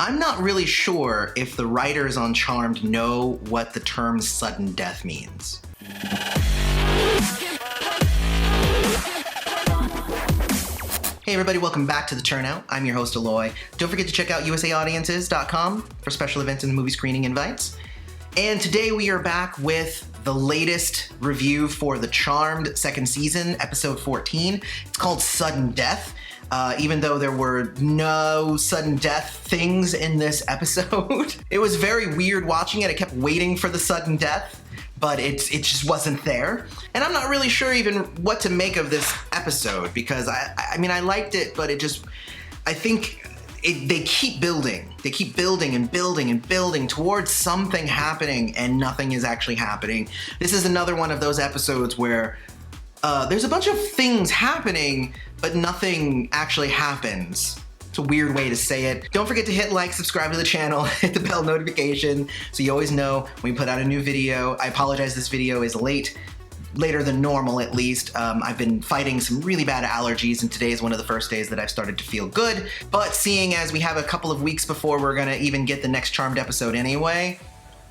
I'm not really sure if the writers on Charmed know what the term sudden death means. Hey everybody, welcome back to The Turnout. I'm your host, Aloy. Don't forget to check out usaaudiences.com for special events and movie screening invites. And today we are back with the latest review for the Charmed second season, episode 14. It's called Sudden Death. Even though there were no sudden death things in this episode. It was very weird watching it. I kept waiting for the sudden death, but it just wasn't there. And I'm not really sure even what to make of this episode because I mean, I liked it, but I think they keep building. They keep building and building and building towards something happening and nothing is actually happening. This is another one of those episodes where there's a bunch of things happening, but nothing actually happens. It's a weird way to say it. Don't forget to hit like, subscribe to the channel, hit the bell notification so you always know when we put out a new video. I apologize, this video is later than normal at least. I've been fighting some really bad allergies and today is one of the first days that I've started to feel good. But seeing as we have a couple of weeks before we're gonna even get the next Charmed episode anyway,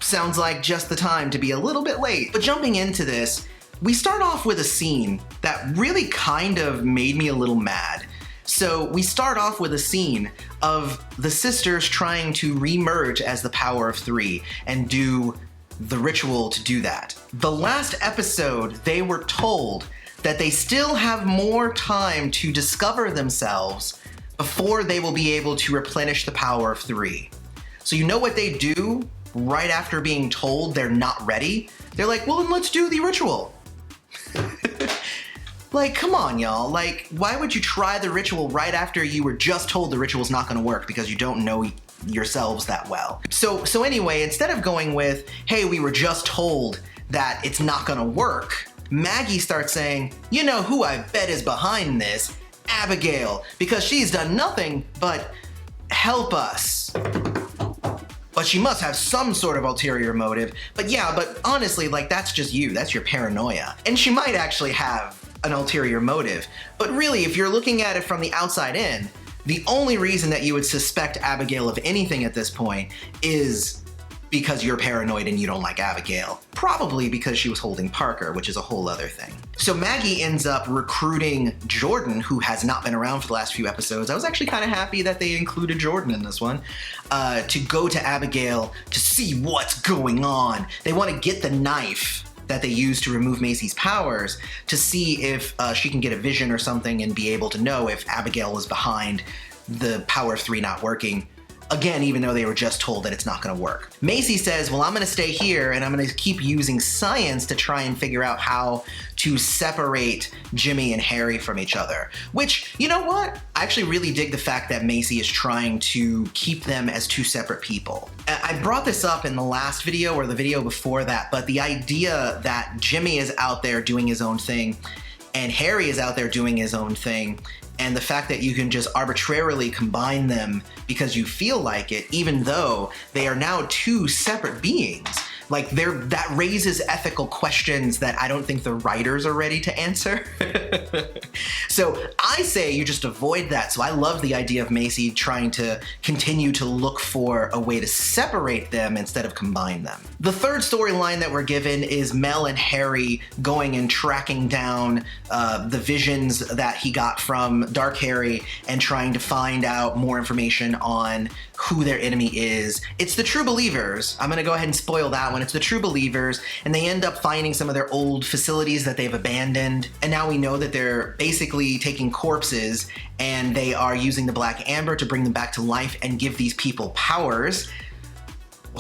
sounds like just the time to be a little bit late. But jumping into this, we start off with a scene that really kind of made me a little mad. So we start off with a scene of the sisters trying to re-merge as the power of three and do the ritual to do that. The last episode, they were told that they still have more time to discover themselves before they will be able to replenish the power of three. So you know what they do right after being told they're not ready? They're like, well, then let's do the ritual. Like, come on, y'all. Like, why would you try the ritual right after you were just told the ritual's not gonna work because you don't know yourselves that well? So anyway, instead of going with, hey, we were just told that it's not gonna work, Maggie starts saying, you know who I bet is behind this? Abigail, because she's done nothing but help us. But she must have some sort of ulterior motive. But yeah, but honestly, like, that's just you. That's your paranoia. And she might actually have an ulterior motive. But really, if you're looking at it from the outside in, the only reason that you would suspect Abigail of anything at this point is because you're paranoid and you don't like Abigail. Probably because she was holding Parker, which is a whole other thing. So Maggie ends up recruiting Jordan, who has not been around for the last few episodes. I was actually kind of happy that they included Jordan in this one, to go to Abigail to see what's going on. They want to get the knife that they use to remove Macy's powers to see if she can get a vision or something and be able to know if Abigail is behind the power of three not working. Again, even though they were just told that it's not gonna work. Macy says, well, I'm gonna stay here and I'm gonna keep using science to try and figure out how to separate Jimmy and Harry from each other. Which, you know what? I actually really dig the fact that Macy is trying to keep them as two separate people. I brought this up in the last video or the video before that, but the idea that Jimmy is out there doing his own thing and Harry is out there doing his own thing, and the fact that you can just arbitrarily combine them because you feel like it, even though they are now two separate beings. Like, that raises ethical questions that I don't think the writers are ready to answer. So I say you just avoid that. So I love the idea of Macy trying to continue to look for a way to separate them instead of combine them. The third storyline that we're given is Mel and Harry going and tracking down the visions that he got from Dark Harry and trying to find out more information on who their enemy is. It's the True Believers. I'm gonna go ahead and spoil that one. It's the True Believers, and they end up finding some of their old facilities that they've abandoned, and now we know that they're basically taking corpses and they are using the black amber to bring them back to life and give these people powers.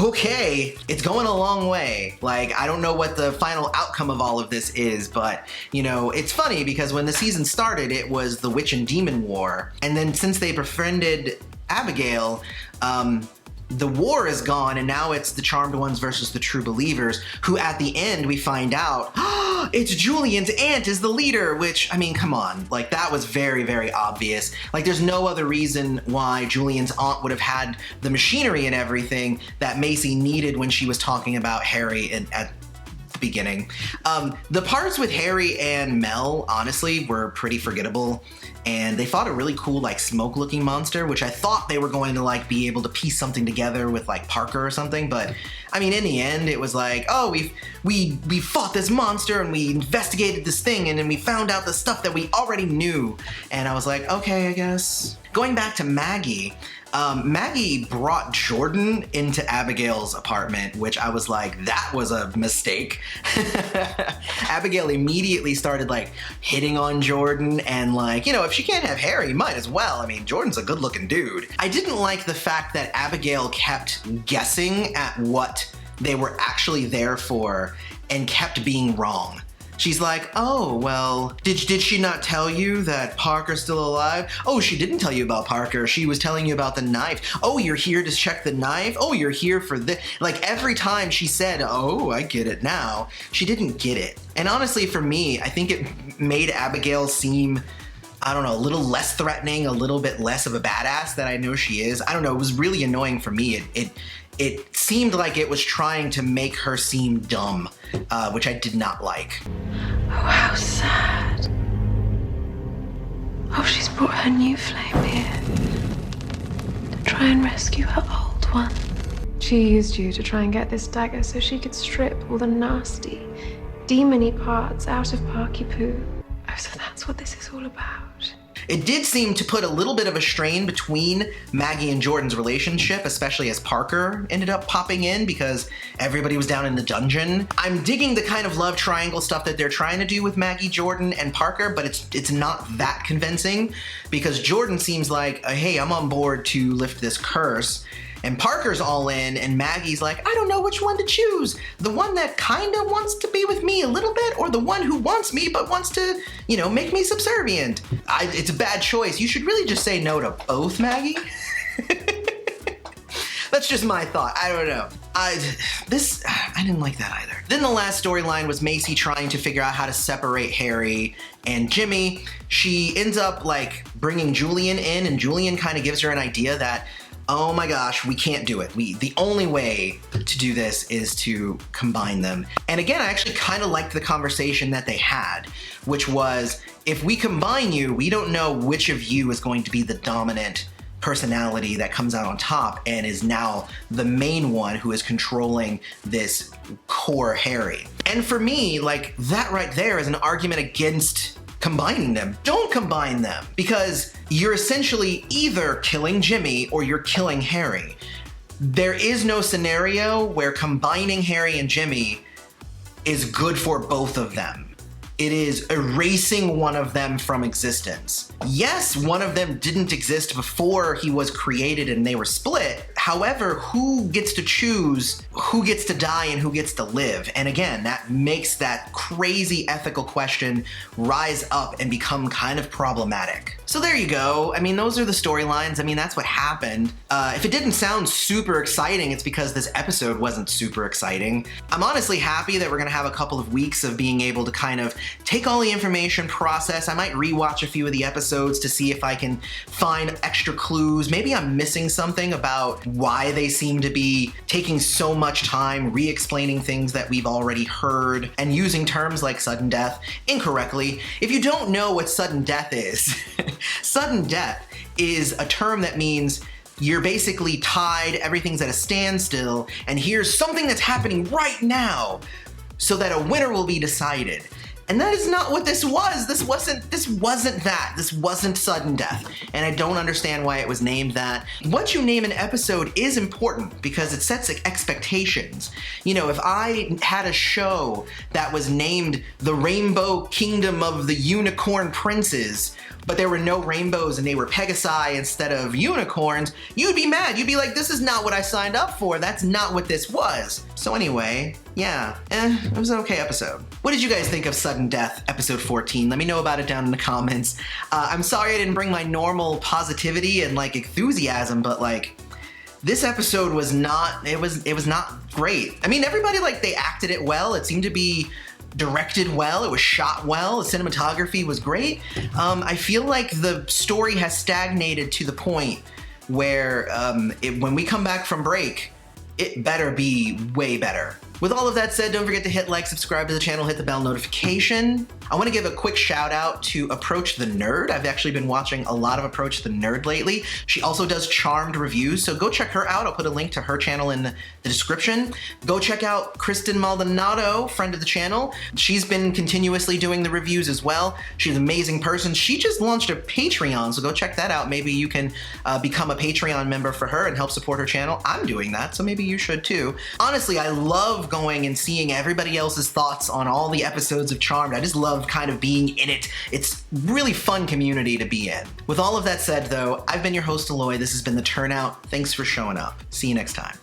Okay, it's going a long way. Like, I don't know what the final outcome of all of this is, but, you know, it's funny because when the season started, it was the Witch and Demon War, and then since they befriended Abigail, the war is gone and now it's the Charmed Ones versus the True Believers, who at the end we find out, it's Julian's aunt is the leader, which, I mean, come on, like, that was very, very obvious. Like, there's no other reason why Julian's aunt would have had the machinery and everything that Macy needed when she was talking about Harry at the beginning. The parts with Harry and Mel, honestly, were pretty forgettable. and they fought a really cool like smoke looking monster, which I thought they were going to like be able to piece something together with like Parker or something, but I mean in the end it was like, oh, we fought this monster and we investigated this thing and then we found out the stuff that we already knew, and I was like, okay, I guess. Going back to Maggie, Maggie brought Jordan into Abigail's apartment, which I was like, that was a mistake. Abigail immediately started like hitting on Jordan and like, you know, if she can't have Harry, might as well. I mean, Jordan's a good looking dude. I didn't like the fact that Abigail kept guessing at what they were actually there for and kept being wrong. She's like, oh, well, did she not tell you that Parker's still alive? Oh, she didn't tell you about Parker. She was telling you about the knife. Oh, you're here to check the knife? Oh, you're here for this. Like every time she said, oh, I get it now, she didn't get it. And honestly, for me, I think it made Abigail seem, I don't know, a little less threatening, a little bit less of a badass than I know she is. I don't know, it was really annoying for me. It seemed like it was trying to make her seem dumb, which I did not like. Oh, how sad. Oh, she's brought her new flame here to try and rescue her old one. She used you to try and get this dagger so she could strip all the nasty, demony parts out of Parky Poo. Oh, so that's what this is all about. It did seem to put a little bit of a strain between Maggie and Jordan's relationship, especially as Parker ended up popping in because everybody was down in the dungeon. I'm digging the kind of love triangle stuff that they're trying to do with Maggie, Jordan, and Parker, but it's not that convincing because Jordan seems like, hey, I'm on board to lift this curse. And Parker's all in, and Maggie's like, I don't know which one to choose. The one that kinda wants to be with me a little bit, or the one who wants me but wants to, you know, make me subservient. It's a bad choice. You should really just say no to both, Maggie. That's just my thought. I don't know. I didn't like that either. Then the last storyline was Macy trying to figure out how to separate Harry and Jimmy. She ends up like bringing Julian in, and Julian kind of gives her an idea that, oh my gosh, we can't do it. The only way to do this is to combine them. And again, I actually kind of liked the conversation that they had, which was, if we combine you, we don't know which of you is going to be the dominant personality that comes out on top and is now the main one who is controlling this core Harry. And for me, like, that right there is an argument against combining them. Don't combine them, because you're essentially either killing Jimmy or you're killing Harry. There is no scenario where combining Harry and Jimmy is good for both of them. It is erasing one of them from existence. Yes, one of them didn't exist before he was created and they were split. However, who gets to choose who gets to die and who gets to live? And again, that makes that crazy ethical question rise up and become kind of problematic. So there you go. I mean, those are the storylines. I mean, that's what happened. If it didn't sound super exciting, it's because this episode wasn't super exciting. I'm honestly happy that we're gonna have a couple of weeks of being able to kind of take all the information, process. I might rewatch a few of the episodes to see if I can find extra clues. Maybe I'm missing something about why they seem to be taking so much time re-explaining things that we've already heard and using terms like sudden death incorrectly. If you don't know what sudden death is, sudden death is a term that means you're basically tied, everything's at a standstill, and here's something that's happening right now so that a winner will be decided. And that is not what this was. This wasn't that. This wasn't sudden death. And I don't understand why it was named that. What you name an episode is important because it sets expectations. You know, if I had a show that was named The Rainbow Kingdom of the Unicorn Princes, but there were no rainbows and they were Pegasi instead of unicorns, you'd be mad. You'd be like, this is not what I signed up for. That's not what this was. So anyway, yeah, it was an okay episode. What did you guys think of Sudden Death, episode 14? Let me know about it down in the comments. I'm sorry I didn't bring my normal positivity and like enthusiasm, but like, this episode was not, it was not great. I mean, everybody, like, they acted it well. It seemed to be directed well, it was shot well, the cinematography was great. I feel like the story has stagnated to the point where when we come back from break, it better be way better. With all of that said, don't forget to hit like, subscribe to the channel, hit the bell notification. I want to give a quick shout out to Approach the Nerd. I've actually been watching a lot of Approach the Nerd lately. She also does Charmed reviews, so go check her out. I'll put a link to her channel in the description. Go check out Kristen Maldonado, friend of the channel. She's been continuously doing the reviews as well. She's an amazing person. She just launched a Patreon, so go check that out. Maybe you can become a Patreon member for her and help support her channel. I'm doing that, so maybe you should too. Honestly, I love going and seeing everybody else's thoughts on all the episodes of Charmed. I just love kind of being in it. It's really fun community to be in. With all of that said though, I've been your host Aloy. This has been The Turnout. Thanks for showing up. See you next time.